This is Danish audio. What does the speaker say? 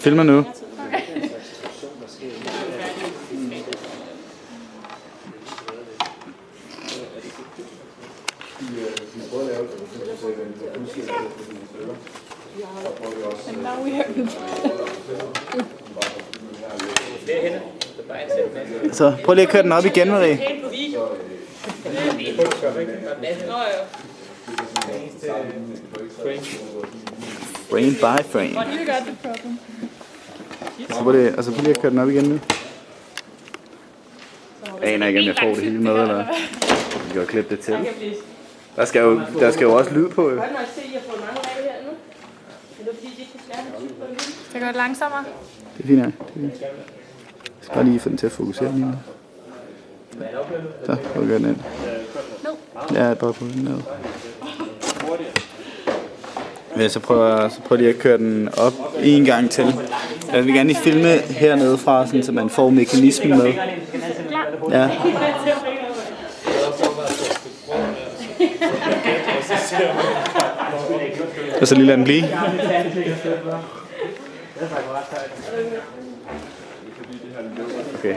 Filmer nu. Så prøv lige at køre den op igen, Marie. Frame by frame. Så prøv lige at køre den op igen nu. Jeg aner ikke, om jeg får det hele med, eller vi kan jo klippe det til. Der skal jo også lyd på. Skal jeg gøre det langsommere? Det er fint, jeg skal bare lige få den til at fokusere lige nu. Så, prøv at gøre den ind. Ja, bare på den ned. Ja, så prøv lige at køre den op en gang til. Jeg vil gerne lige filme hernede fra, sådan, så man får mekanismen med. Ja. Og så lige lade den blive. Okay.